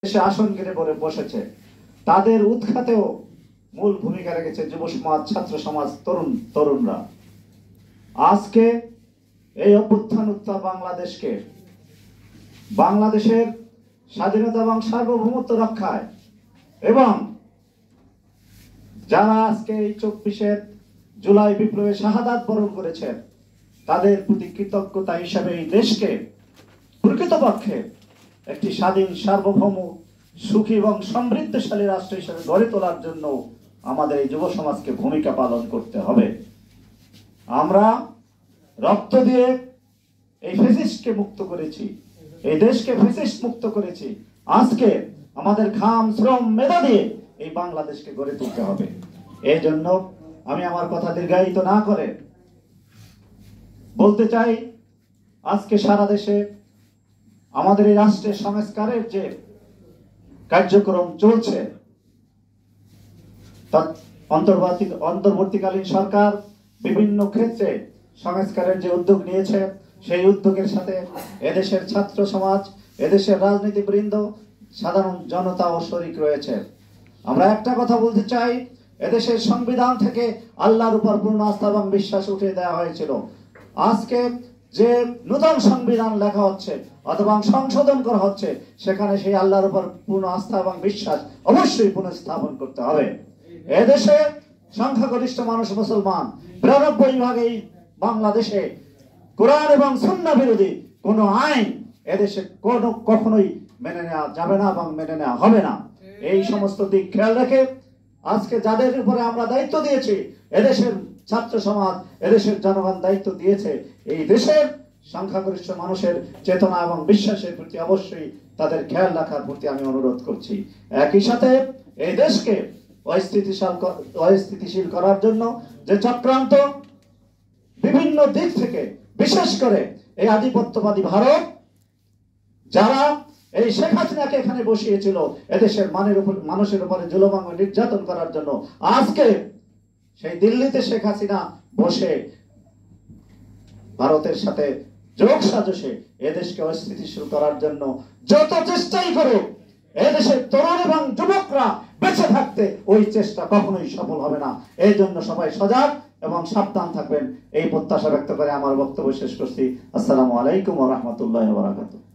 দেশে আসন কেটে পড়ে বসেছে, তাদের উৎখাতেও মূল ভূমিকা রেখেছে যুব সমাজ, ছাত্র সমাজ, তরুণরা। আজকে এই অভ্যুত্থান উত্তাল বাংলাদেশের স্বাধীনতা এবং সার্বভৌমত্ব রক্ষায় এবং যারা আজকে এই 24শে জুলাই বিপ্লবে শাহাদাত বরণ করেছেন তাদের প্রতি কৃতজ্ঞতা হিসাবে এই দেশকে প্রকৃতপক্ষে একটি স্বাধীন, সার্বভৌম, সুখী এবং সমৃদ্ধশালী রাষ্ট্র হিসেবে গড়ে তোলার জন্য আমাদের এই যুব সমাজকে ভূমিকা পালন করতে হবে। আমরা রক্ত দিয়ে এই ফ্যাসিস্টকে মুক্ত করেছি, এই দেশকে ফ্যাসিস্ট মুক্ত করেছি। আজকে আমাদের ঘাম, শ্রম, মেধা দিয়ে এই বাংলাদেশকে গড়ে তুলতে হবে। এই জন্য আমি আমার কথা দীর্ঘায়িত না করে বলতে চাই, আজকে সারা দেশে আমাদের এই রাষ্ট্রের সংস্কারের যে কার্যক্রম চলছে, অন্তর্বর্তীকালীন সরকার বিভিন্ন ক্ষেত্রে সংস্কারের যে উদ্যোগ নিয়েছে, সেই উদ্যোগের সাথে এদেশের ছাত্র সমাজ, এদেশের রাজনীতিবৃন্দ, সাধারণ জনতাও শরিক রয়েছে। আমরা একটা কথা বলতে চাই, এদেশের সংবিধান থেকে আল্লাহর উপর পূর্ণ আস্থা এবং বিশ্বাস উঠিয়ে দেওয়া হয়েছিল। আজকে যে নতুন সংবিধান লেখা হচ্ছে অথবা সংশোধন করা হচ্ছে, সেখানে সেই আল্লাহর উপর পূর্ণ আস্থা এবং বিশ্বাস অবশ্যই পুনঃস্থাপন করতে হবে। এদেশে সংখ্যাগরিষ্ঠ মানুষ মুসলমান, 92 ভাগেই বাংলাদেশে কোরআন এবং সুন্নাহ বিরোধী কোনো আইন এদেশে কখনোই মেনে নেওয়া যাবে না এবং মেনে নেওয়া হবে না। এই সমস্ত দিক খেয়াল রেখে আজকে যাদের উপরে আমরা দায়িত্ব দিয়েছি, এদেশের ছাত্র সমাজ, এদেশের জনগণ দায়িত্ব দিয়েছে, এই দেশের সংখ্যাগরিষ্ঠ মানুষের চেতনা এবং বিশ্বাসের প্রতি অবশ্যই তাদের খেয়াল রাখার প্রতি আমি অনুরোধ করছি। একই সাথে এই দেশকে অস্থিতিশীল করার জন্য যে চক্রান্ত বিভিন্ন দিক থেকে, বিশেষ করে এই আধিপত্যবাদী ভারত, যারা এই শেখ হাসিনাকে এখানে বসিয়েছিল এদেশের মানুষের উপরে জুলুম এবং নির্যাতন করার জন্য, আজকে সেই দিল্লিতে শেখ হাসিনা বসে ভারতের সাথে যোগ সাজসে এদেশকে অস্থিতিশীল করার জন্য যত চেষ্টাই করুক, এদেশের তরুণ এবং যুবকরা বেঁচে থাকতে ওই চেষ্টা কখনোই সফল হবে না। এই জন্য সবাই সজাগ এবং সাবধান থাকবেন, এই প্রত্যাশা ব্যক্ত করে আমার বক্তব্য শেষ করছি। আসসালামু আলাইকুম ওয়া রাহমাতুল্লাহি ওয়া বারাকাতুহু।